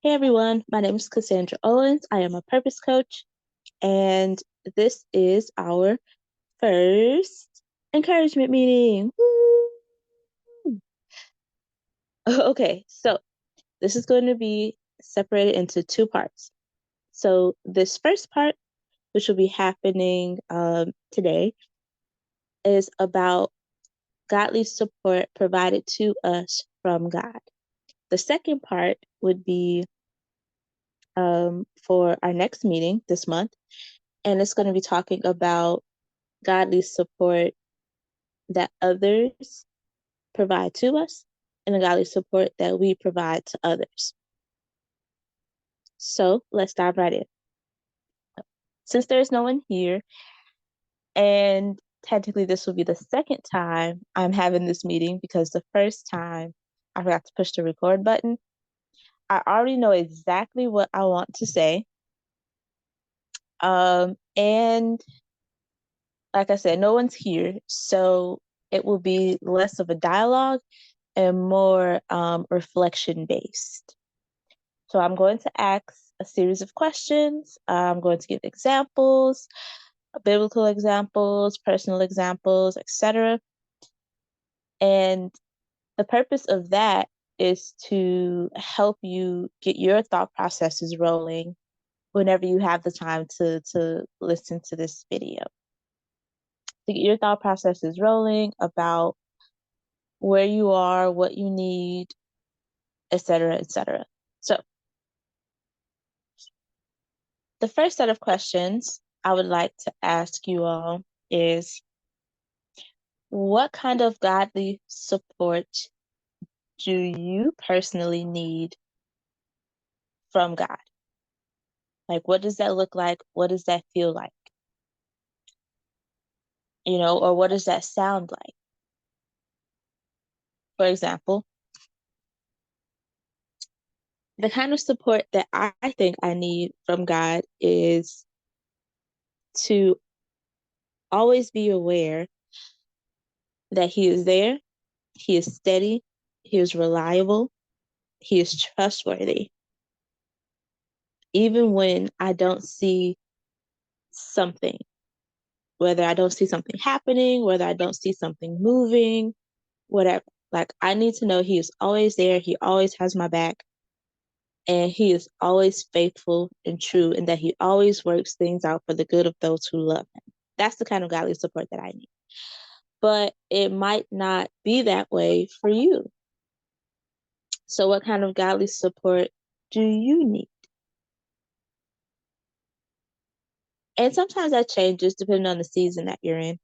Hey everyone, my name is KasSandra Owens. I am a purpose coach, and this is our first encouragement meeting. Woo! Okay, so this is going to be separated into two parts. So this first part, which will be happening today, is about godly support provided to us from God. The second part would be for our next meeting this month, and it's going to be talking about godly support that others provide to us and the godly support that we provide to others. So let's dive right in. Since there's no one here, and technically this will be the second time I'm having this meeting because the first time I forgot to push the record button, I already know exactly what I want to say. And like I said, no one's here, so it will be less of a dialogue and more reflection based. So I'm going to ask a series of questions. I'm going to give examples, biblical examples, personal examples, etc. And the purpose of that is to help you get your thought processes rolling whenever you have the time to listen to this video. To get your thought processes rolling about where you are, what you need, etc., etc. So the first set of questions I would like to ask you all is, what kind of godly support do you personally need from God? Like, what does that look like? What does that feel like? Or what does that sound like? For example, the kind of support that I think I need from God is to always be aware that He is there, He is steady, He is reliable, He is trustworthy. Even when I don't see something, whether I don't see something happening, whether I don't see something moving, whatever. Like, I need to know He is always there, He always has my back, and He is always faithful and true, and that He always works things out for the good of those who love Him. That's the kind of godly support that I need. But it might not be that way for you. So what kind of godly support do you need? And sometimes that changes depending on the season that you're in.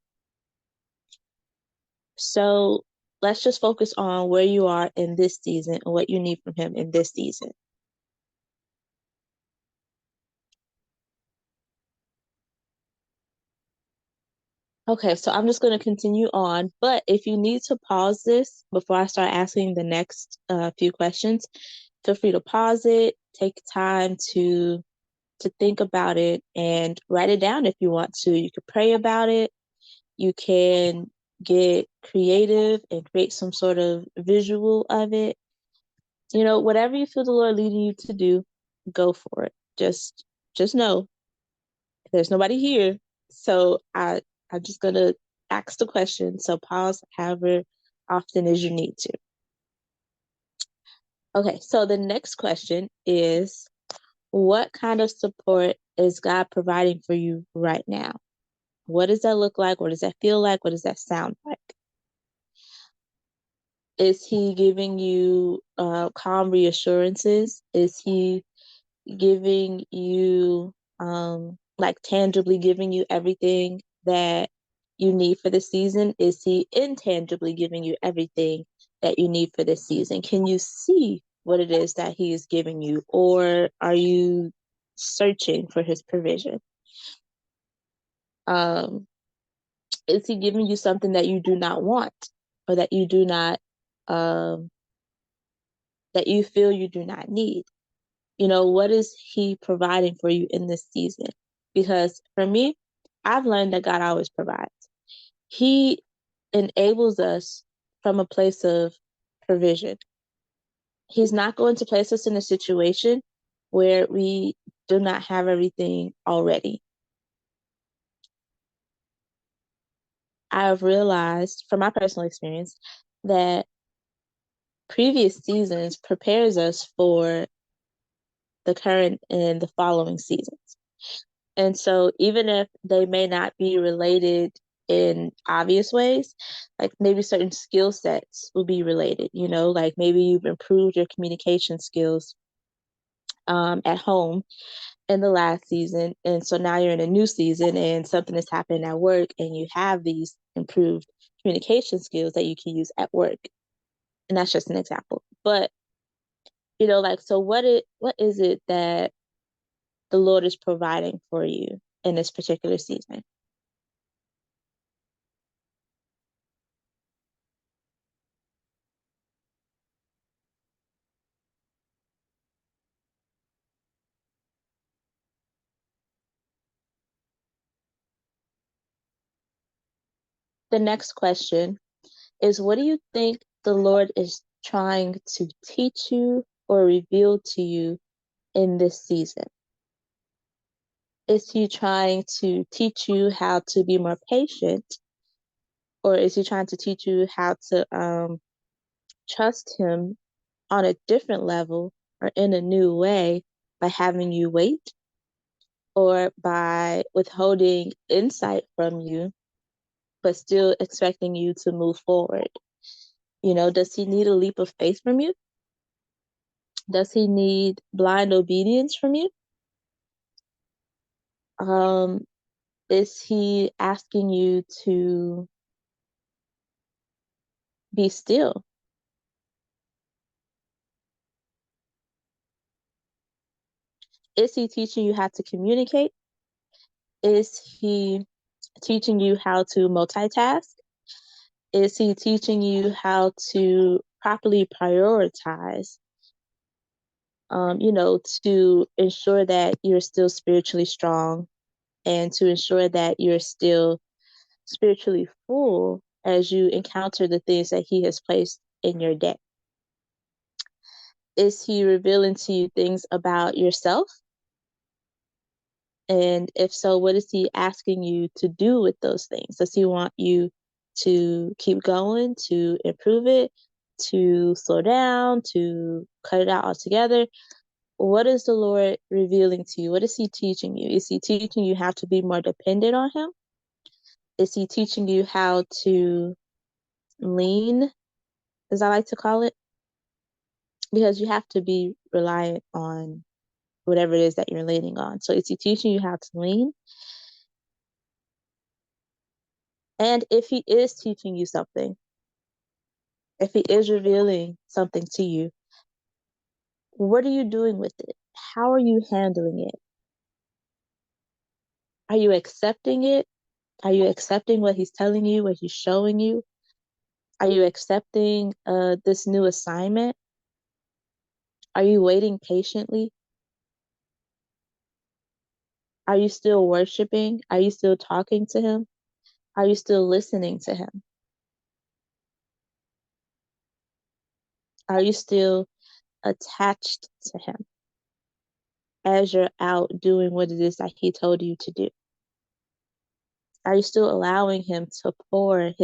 So let's just focus on where you are in this season and what you need from Him in this season. Okay, so I'm just going to continue on. But if you need to pause this before I start asking the next few questions, feel free to pause it, take time to think about it, and write it down if you want to. You could pray about it. You can get creative and create some sort of visual of it. Whatever you feel the Lord leading you to do, go for it. Just know there's nobody here. So I'm just gonna ask the question. So pause however often as you need to. Okay, so the next question is, what kind of support is God providing for you right now? What does that look like? What does that feel like? What does that sound like? Is He giving you calm reassurances? Is He giving you, like, tangibly giving you everything that you need for the season? Is He intangibly giving you everything that you need for this season? Can you see what it is that He is giving you? Or are you searching for His provision? Is He giving you something that you do not want, or that you do not, that you feel you do not need? What is He providing for you in this season? Because for me, I've learned that God always provides. He enables us from a place of provision. He's not going to place us in a situation where we do not have everything already. I've realized from my personal experience that previous seasons prepares us for the current and the following seasons. And so even if they may not be related in obvious ways, like maybe certain skill sets will be related, like maybe you've improved your communication skills at home in the last season. And so now you're in a new season and something has happened at work and you have these improved communication skills that you can use at work. And that's just an example. But, so what is it that the Lord is providing for you in this particular season? The next question is, what do you think the Lord is trying to teach you or reveal to you in this season? Is he trying to teach you how to be more patient, or is he trying to teach you how to trust him on a different level or in a new way by having you wait, or by withholding insight from you but still expecting you to move forward? Does he need a leap of faith from you? Does he need blind obedience from you? Um, is he asking you to be still? Is he teaching you how to communicate? Is he teaching you how to multitask? Is he teaching you how to properly prioritize? To ensure that you're still spiritually strong and to ensure that you're still spiritually full as you encounter the things that he has placed in your day? Is he revealing to you things about yourself? And if so, what is he asking you to do with those things? Does he want you to keep going, to improve it, to slow down, to cut it out altogether? What is the Lord revealing to you? What is he teaching you? Is he teaching you how to be more dependent on him? Is he teaching you how to lean, as I like to call it? Because you have to be reliant on whatever it is that you're leaning on. So is he teaching you how to lean? And if he is teaching you something, if he is revealing something to you, what are you doing with it? How are you handling it? Are you accepting it? Are you accepting what he's telling you, what he's showing you? Are you accepting this new assignment? Are you waiting patiently? Are you still worshiping? Are you still talking to him? Are you still listening to him? Are you still attached to him as you're out doing what it is that he told you to do? Are you still allowing him to pour? Are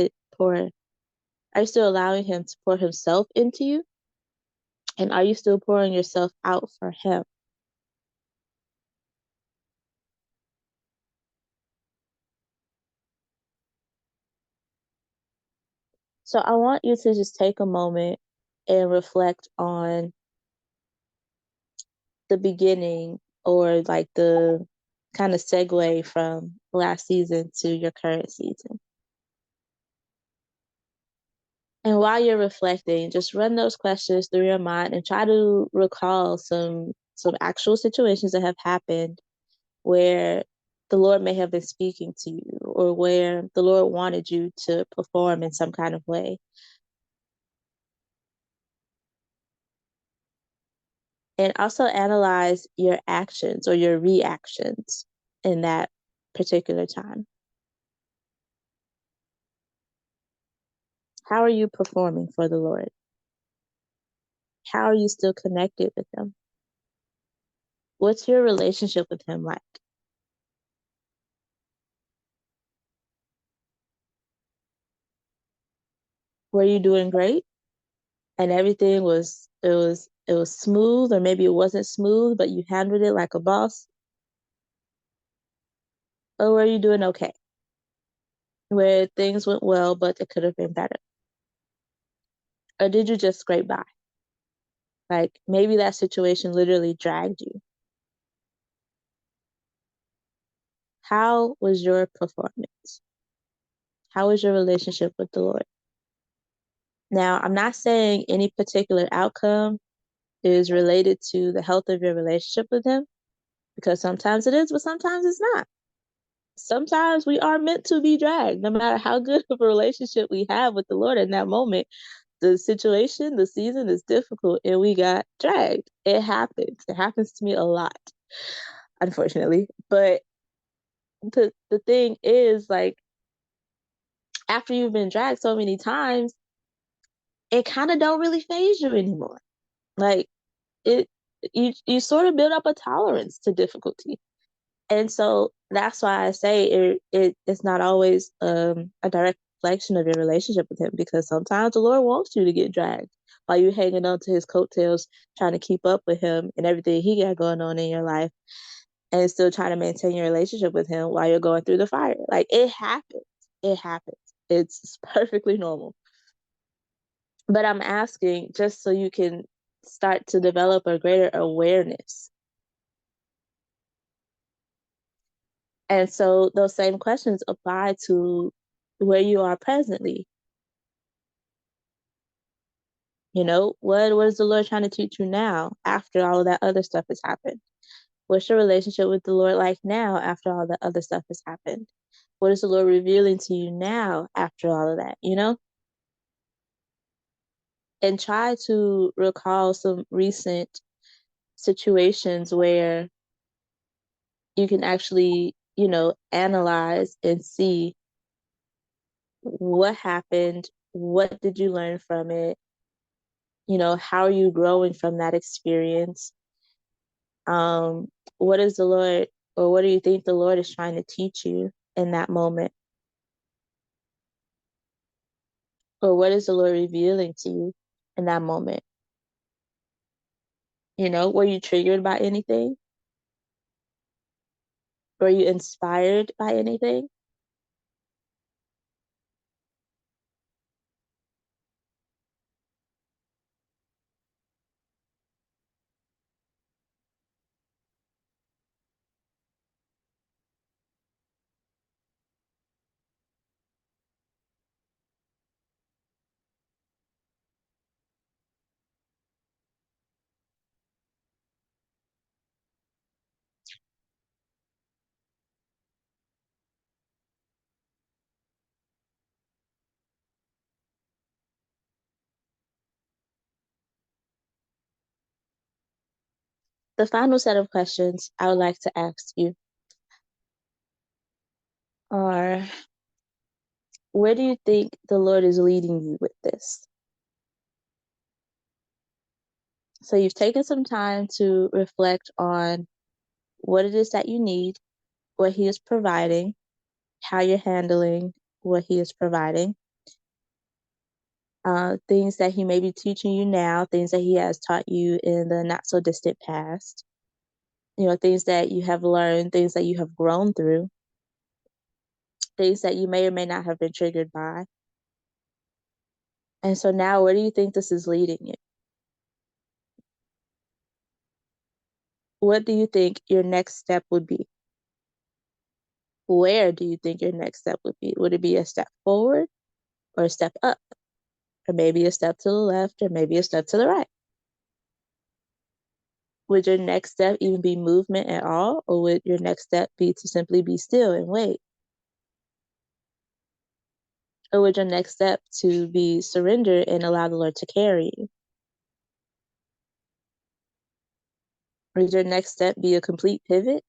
you still allowing him to pour himself into you? And are you still pouring yourself out for him? So I want you to just take a moment and reflect on the beginning, or like the kind of segue from last season to your current season. And while you're reflecting, just run those questions through your mind and try to recall some actual situations that have happened where the Lord may have been speaking to you, or where the Lord wanted you to perform in some kind of way. And also analyze your actions or your reactions in that particular time. How are you performing for the Lord? How are you still connected with Him? What's your relationship with him like? Were you doing great and everything was smooth, or maybe it wasn't smooth, but you handled it like a boss? Or were you doing okay? Where things went well, but it could have been better? Or did you just scrape by? Like maybe that situation literally dragged you. How was your performance? How was your relationship with the Lord? Now, I'm not saying any particular outcome is related to the health of your relationship with Him, because sometimes it is, but sometimes it's not. Sometimes we are meant to be dragged, no matter how good of a relationship we have with the Lord in that moment. The situation, the season is difficult, and we got dragged. It happens. It happens to me a lot, unfortunately. But the thing is, like, after you've been dragged so many times, it kind of don't really phase you anymore. Like it, you sort of build up a tolerance to difficulty. And so that's why I say it's not always a direct reflection of your relationship with Him, because sometimes the Lord wants you to get dragged while you're hanging on to His coattails, trying to keep up with Him and everything He got going on in your life, and still trying to maintain your relationship with Him while you're going through the fire. Like it happens. It happens. It's perfectly normal. But I'm asking just so you can start to develop a greater awareness. And so those same questions apply to where you are presently. You know, what is the Lord trying to teach you now after all of that other stuff has happened? What's your relationship with the Lord like now after all the other stuff has happened? What is the Lord revealing to you now after all of that, you know? And try to recall some recent situations where you can actually, analyze and see what happened, what did you learn from it, how are you growing from that experience? Um, what is the Lord, or what do you think the Lord is trying to teach you in that moment? Or what is the Lord revealing to you in that moment? Were you triggered by anything? Were you inspired by anything? The final set of questions I would like to ask you are, where do you think the Lord is leading you with this? So you've taken some time to reflect on what it is that you need, what He is providing, how you're handling what He is providing, things that He may be teaching you now, things that He has taught you in the not so distant past, things that you have learned, things that you have grown through, things that you may or may not have been triggered by. And so now, where do you think this is leading you? What do you think your next step would be? Where do you think your next step would be? Would it be a step forward or a step up? Or maybe a step to the left, or maybe a step to the right? Would your next step even be movement at all? Or would your next step be to simply be still and wait? Or would your next step to be surrender and allow the Lord to carry you? Or would your next step be a complete pivot?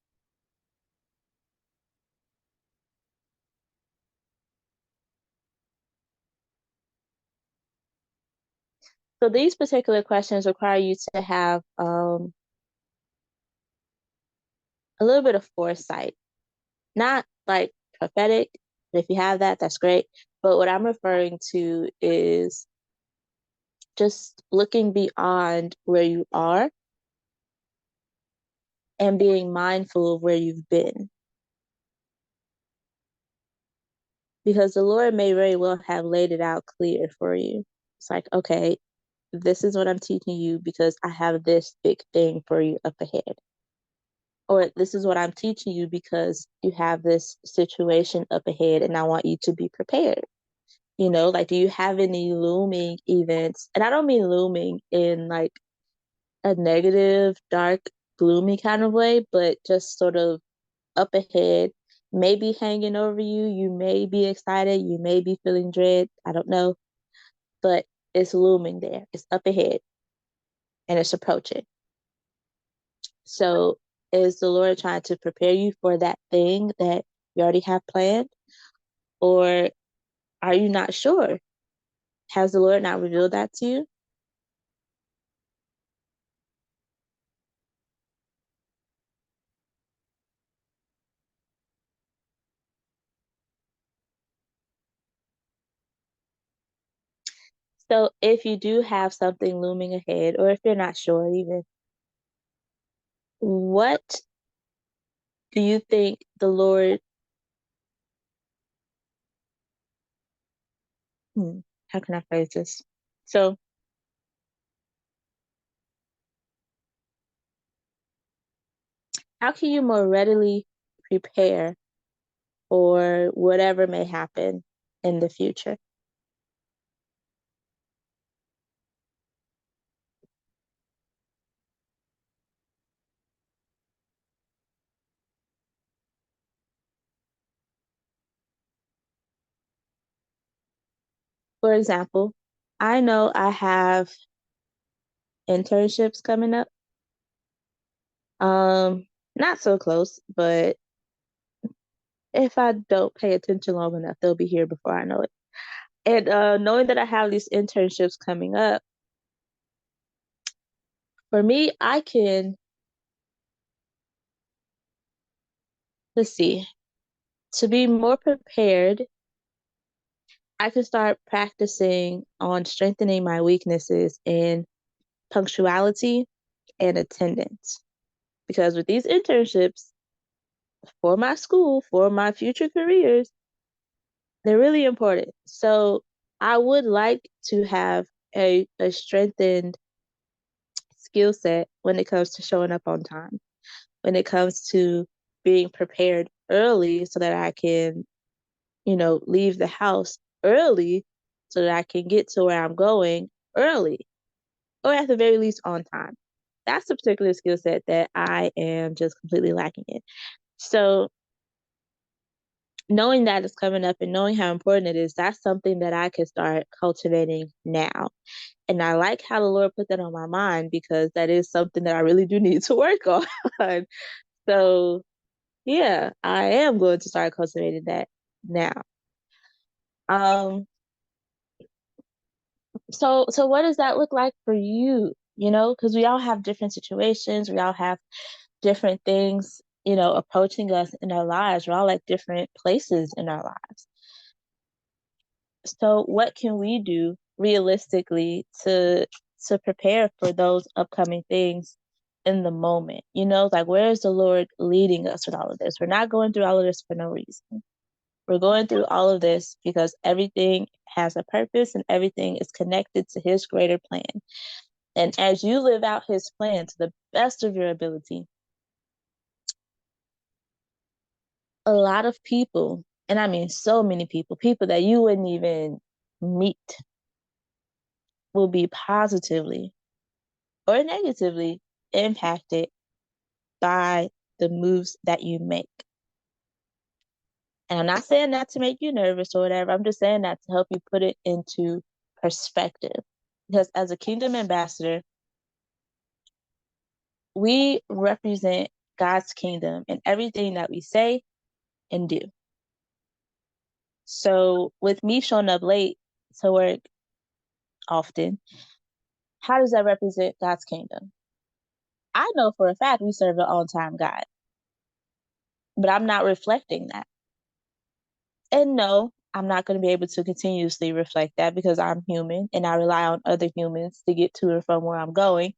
So these particular questions require you to have a little bit of foresight, not like prophetic. If you have that, that's great. But what I'm referring to is just looking beyond where you are and being mindful of where you've been. Because the Lord may very well have laid it out clear for you. It's like, okay, this is what I'm teaching you because I have this big thing for you up ahead. Or this is what I'm teaching you because you have this situation up ahead and I want you to be prepared. Like, do you have any looming events? And I don't mean looming in like a negative, dark, gloomy kind of way, but just sort of up ahead, maybe hanging over you. You may be excited, you may be feeling dread. I don't know, but it's looming there. It's up ahead and it's approaching. So, is the Lord trying to prepare you for that thing that you already have planned? Or are you not sure? Has the Lord not revealed that to you? So, if you do have something looming ahead, or if you're not sure even, what do you think the Lord, how can I phrase this? So, how can you more readily prepare for whatever may happen in the future? For example, I know I have internships coming up. Not so close, but if I don't pay attention long enough, they'll be here before I know it. And knowing that I have these internships coming up, for me, I can, let's see, to be more prepared, I can start practicing on strengthening my weaknesses in punctuality and attendance. Because with these internships for my school, for my future careers, they're really important. So I would like to have a strengthened skill set when it comes to showing up on time, when it comes to being prepared early so that I can, leave the house early so that I can get to where I'm going early or at the very least on time. That's a particular skill set that I am just completely lacking in. So knowing that it's coming up and knowing how important it is, that's something that I can start cultivating now. And I like how the Lord put that on my mind because that is something that I really do need to work on. So yeah, I am going to start cultivating that now. Um, so what does that look like for you? Because we all have different situations, we all have different things, approaching us in our lives. We're all at different places in our lives. So what can we do realistically to prepare for those upcoming things in the moment? Like, where is the Lord leading us with all of this? We're not going through all of this for no reason. We're going through all of this because everything has a purpose and everything is connected to his greater plan. And as you live out his plan to the best of your ability, a lot of people, and I mean so many people that you wouldn't even meet, will be positively or negatively impacted by the moves that you make. And I'm not saying that to make you nervous or whatever. I'm just saying that to help you put it into perspective. Because as a kingdom ambassador, we represent God's kingdom in everything that we say and do. So with me showing up late to work often, how does that represent God's kingdom? I know for a fact we serve an on-time God. but I'm not reflecting that. And no, I'm not going to be able to continuously reflect that because I'm human and I rely on other humans to get to and from where I'm going.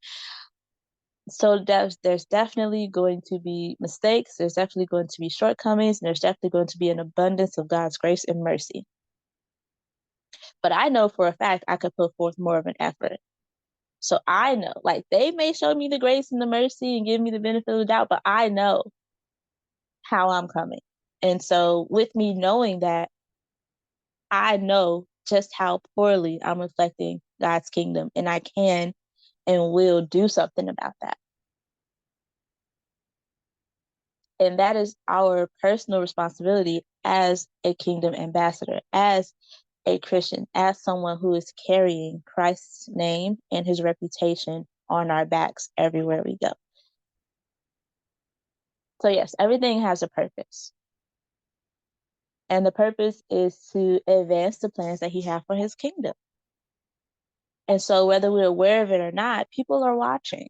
So there's definitely going to be mistakes. There's definitely going to be shortcomings. And there's definitely going to be an abundance of God's grace and mercy. But I know for a fact I could put forth more of an effort. So I know, like, they may show me the grace and the mercy and give me the benefit of the doubt, but I know how I'm coming. And so with me knowing that, I know just how poorly I'm reflecting God's kingdom, and I can and will do something about that. And that is our personal responsibility as a kingdom ambassador, as a Christian, as someone who is carrying Christ's name and his reputation on our backs everywhere we go. So, yes, everything has a purpose. And the purpose is to advance the plans that he has for his kingdom. And so, whether we're aware of it or not, people are watching.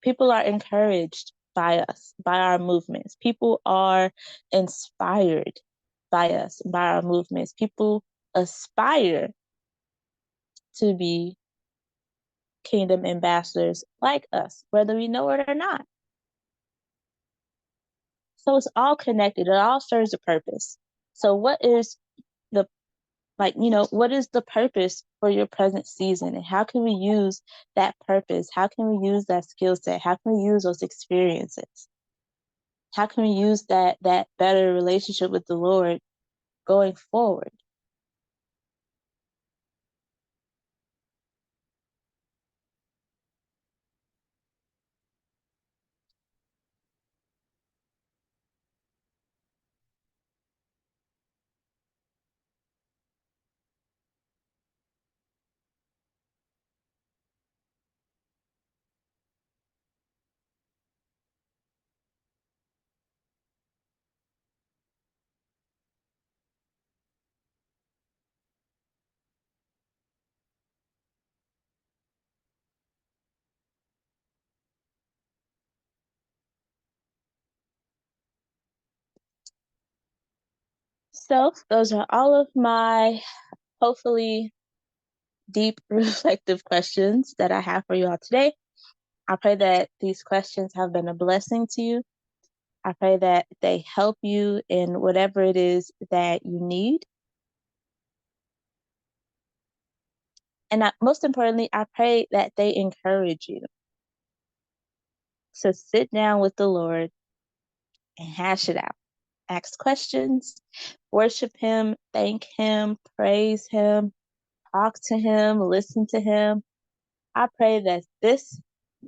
People are encouraged by us, by our movements. People are inspired by us, by our movements. People aspire to be kingdom ambassadors like us, whether we know it or not. So it's all connected. It all serves a purpose. So what is the what is the purpose for your present season, and how can we use that purpose? How can we use that skill set? How can we use those experiences? How can we use that better relationship with the Lord going forward? So those are all of my hopefully deep reflective questions that I have for you all today. I pray that these questions have been a blessing to you. I pray that they help you in whatever it is that you need. And most importantly, I pray that they encourage you to sit down with the Lord and hash it out. Ask questions, worship Him, thank Him, praise Him, talk to Him, listen to Him. I pray that this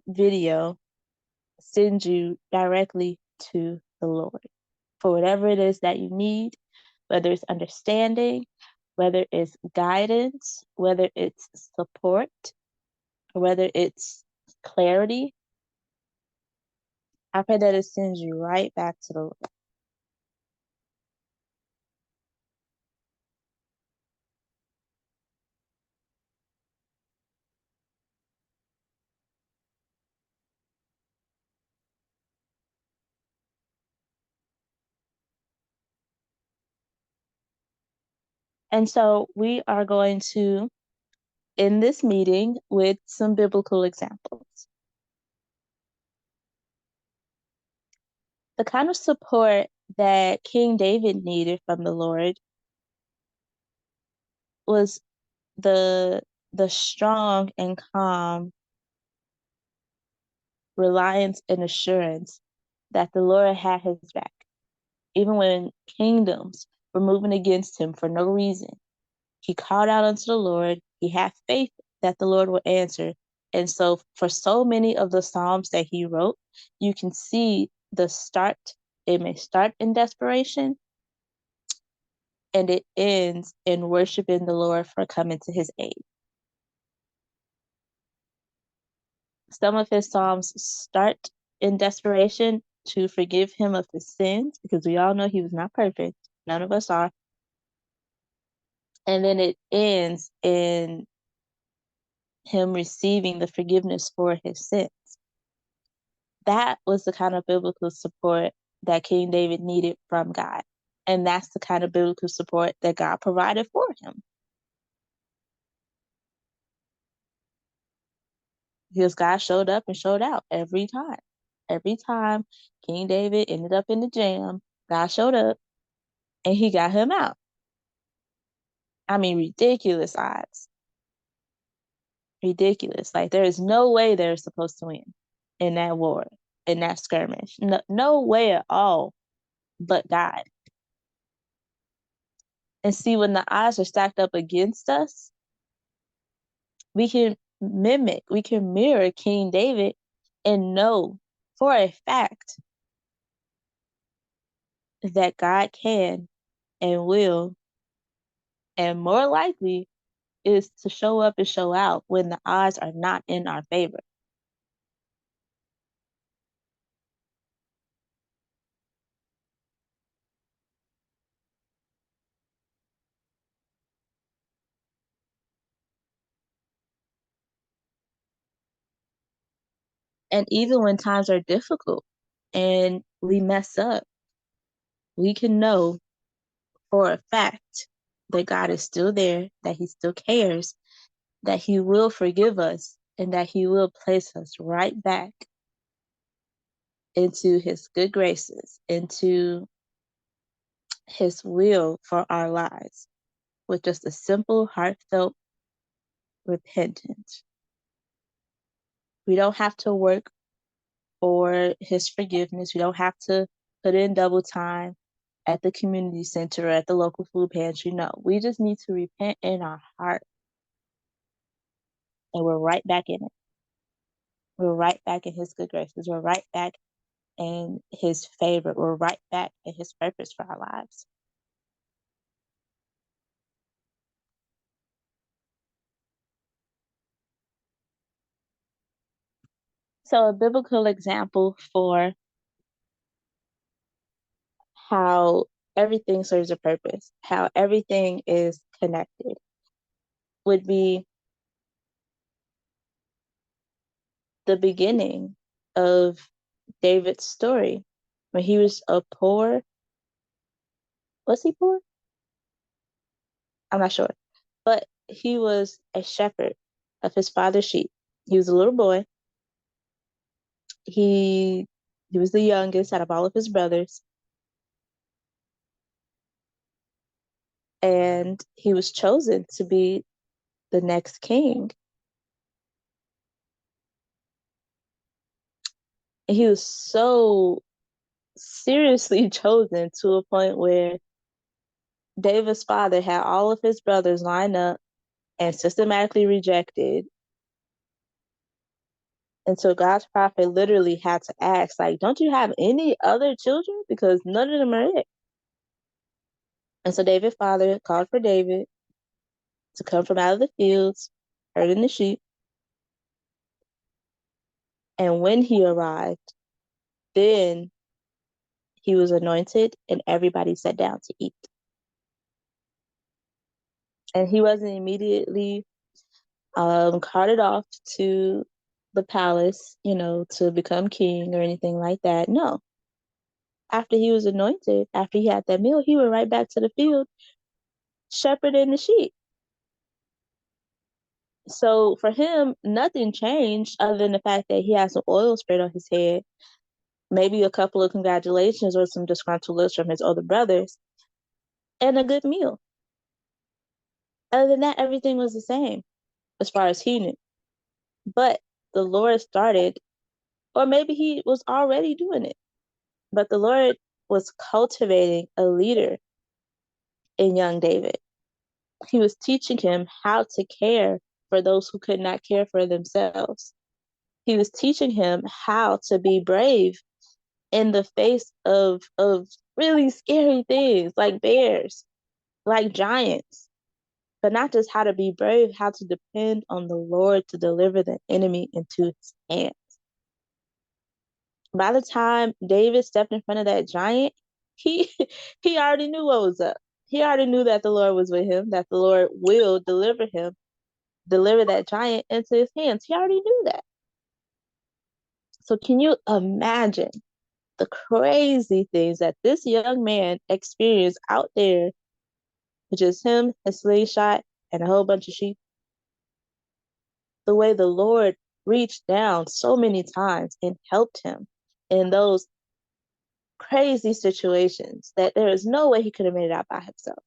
video sends you directly to the Lord for whatever it is that you need, whether it's understanding, whether it's guidance, whether it's support, whether it's clarity. I pray that it sends you right back to the Lord. And so we are going to end this meeting with some biblical examples. The kind of support that King David needed from the Lord was the strong and calm reliance and assurance that the Lord had his back, even when kingdoms were moving against him for no reason. He called out unto the Lord. He had faith that the Lord would answer. And so, for so many of the Psalms that he wrote, you can see the start. It may start in desperation, and it ends in worshiping the Lord for coming to his aid. Some of his Psalms start in desperation to forgive him of his sins, because we all know he was not perfect. None of us are. And then it ends in him receiving the forgiveness for his sins. That was the kind of biblical support that King David needed from God. And that's the kind of biblical support that God provided for him. Because God showed up and showed out every time. Every time King David ended up in the jam, God showed up and he got him out. I mean, ridiculous odds. Ridiculous. Like, there is no way they're supposed to win in that war, in that skirmish. No, no way at all, but God. And see, when the odds are stacked up against us, we can we can mirror King David and know for a fact that God can and will, and more likely is to show up and show out when the odds are not in our favor. And even when times are difficult and we mess up, we can know for a fact that God is still there, that he still cares, that he will forgive us, and that he will place us right back into his good graces, into his will for our lives, with just a simple, heartfelt repentance. We don't have to work for his forgiveness. We don't have to put in double time at the community center or at the local food pantry. No, we just need to repent in our heart, and we're right back in it. We're right back in his good graces. We're right back in his favor. We're right back in his purpose for our lives. So a biblical example for how everything serves a purpose, how everything is connected, would be the beginning of David's story. When he was was he poor? I'm not sure. But he was a shepherd of his father's sheep. He was a little boy. He he was the youngest out of all of his brothers. And he was chosen to be the next king. And he was so seriously chosen to a point where David's father had all of his brothers line up and systematically rejected. And so God's prophet literally had to ask, like, don't you have any other children? Because none of them are it. And so David's father called for David to come from out of the fields, herding the sheep. And when he arrived, then he was anointed and everybody sat down to eat. And he wasn't immediately carted off to the palace, to become king or anything like that. No. After he was anointed, after he had that meal, he went right back to the field, shepherding the sheep. So for him, nothing changed other than the fact that he had some oil sprayed on his head, maybe a couple of congratulations or some disgruntled looks from his older brothers, and a good meal. Other than that, everything was the same as far as he knew. But the Lord started, or maybe he was already doing it, but the Lord was cultivating a leader in young David. He was teaching him how to care for those who could not care for themselves. He was teaching him how to be brave in the face of really scary things like bears, like giants, but not just how to be brave, how to depend on the Lord to deliver the enemy into his hands. By the time David stepped in front of that giant, he he already knew what was up. He already knew that the Lord was with him, that the Lord will deliver that giant into his hands. He already knew that. So can you imagine the crazy things that this young man experienced out there, which is him, his slingshot, and a whole bunch of sheep, the way the Lord reached down so many times and helped him in those crazy situations that there is no way he could have made it out by himself.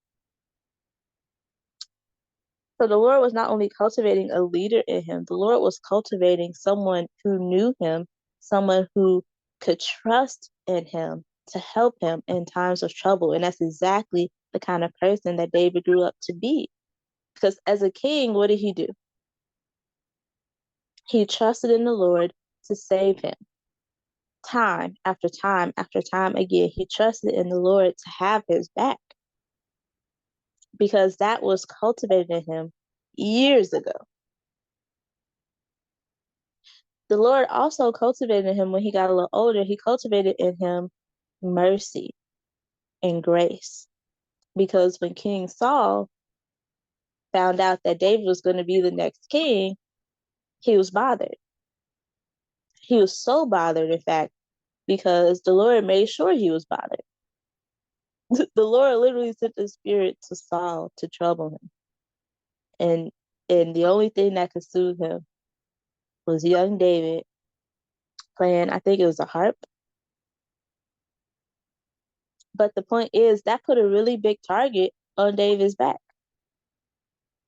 So the Lord was not only cultivating a leader in him, the Lord was cultivating someone who knew him, someone who could trust in him to help him in times of trouble. And that's exactly the kind of person that David grew up to be. Because as a king, what did he do? He trusted in the Lord to save him. Time after time after time again, he trusted in the Lord to have his back because that was cultivated in him years ago. The Lord also cultivated in him when he got a little older, he cultivated in him mercy and grace. Because when King Saul found out that David was going to be the next king, he was bothered. He was so bothered, in fact, because the Lord made sure he was bothered. The Lord literally sent the spirit to Saul to trouble him. And the only thing that could soothe him was young David playing, I think it was a harp. But the point is that put a really big target on David's back.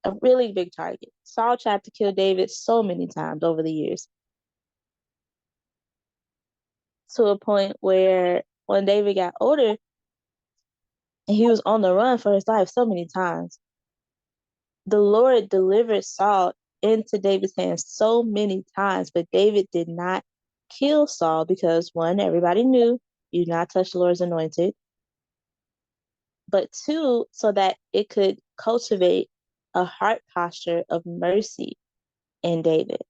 A really big target. Saul tried to kill David so many times over the years. To a point where when David got older and he was on the run for his life so many times, the Lord delivered Saul into David's hands so many times, but David did not kill Saul because one, everybody knew you not touch the Lord's anointed, but two, so that it could cultivate a heart posture of mercy in David.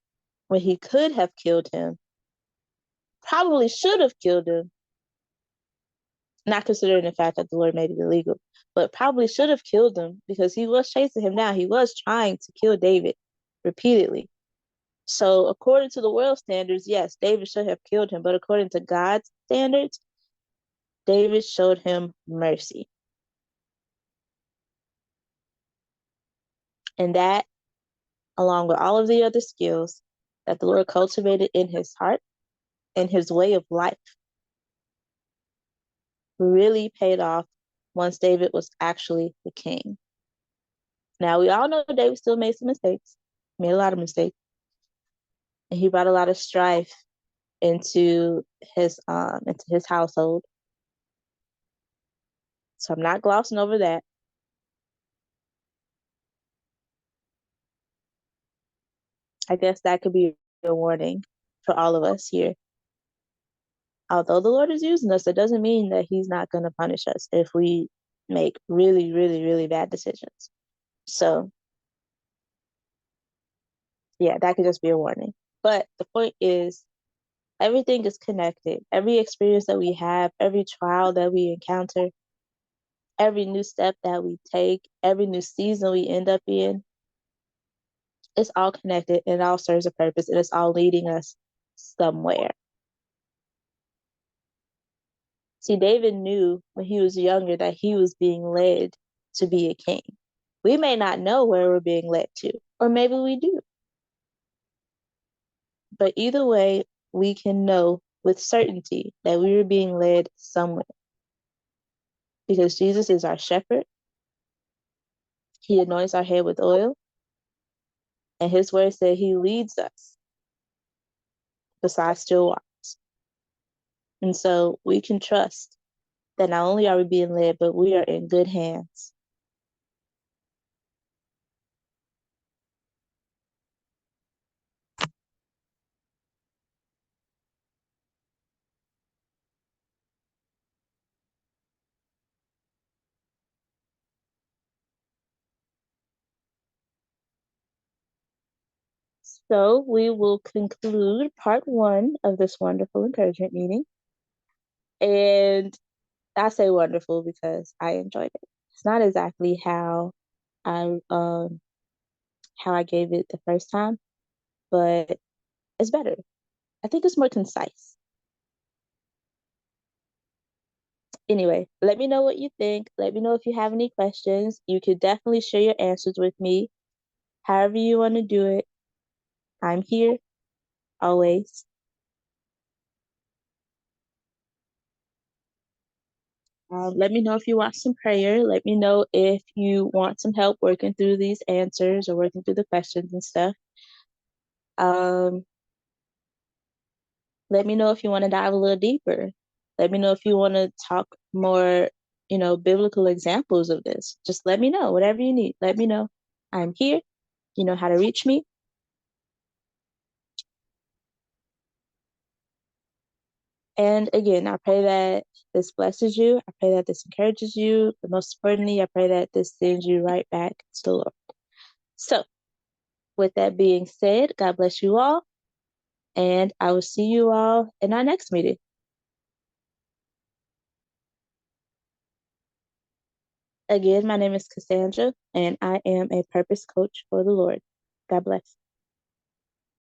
When he could have killed him, probably should have killed him, not considering the fact that the Lord made it illegal, but probably should have killed him because he was chasing him down. He was trying to kill David repeatedly. So according to the world standards, yes, David should have killed him. But according to God's standards, David showed him mercy. And that, along with all of the other skills that the Lord cultivated in his heart and his way of life, really paid off once David was actually the king. Now, we all know David still made some mistakes, made a lot of mistakes, and he brought a lot of strife into his household. So I'm not glossing over that. I guess that could be a warning for all of us here. Although the Lord is using us, it doesn't mean that he's not going to punish us if we make really, really, really bad decisions. So, yeah, that could just be a warning. But the point is, everything is connected. Every experience that we have, every trial that we encounter, every new step that we take, every new season we end up in, it's all connected and it all serves a purpose and it's all leading us somewhere. See, David knew when he was younger that he was being led to be a king. We may not know where we're being led to, or maybe we do. But either way, we can know with certainty that we are being led somewhere. Because Jesus is our shepherd. He anoints our head with oil. And his word said he leads us beside still waters. And so we can trust that not only are we being led, but we are in good hands. So we will conclude part 1 of this wonderful encouragement meeting. And I say wonderful because I enjoyed it. It's not exactly I how I gave it the first time, but it's better. I think it's more concise. Anyway, let me know what you think. Let me know if you have any questions. You could definitely share your answers with me. However you want to do it, I'm here always. Let me know if you want some prayer. Let me know if you want some help working through these answers or working through the questions and stuff. Um, Let me know if you want to dive a little deeper. Let me know if you want to talk more, biblical examples of this. Just let me know, whatever you need. Let me know. I'm here. You know how to reach me. And again, I pray that this blesses you. I pray that this encourages you. But most importantly, I pray that this sends you right back to the Lord. So, with that being said, God bless you all. And I will see you all in our next meeting. Again, my name is KasSandra, and I am a purpose coach for the Lord. God bless.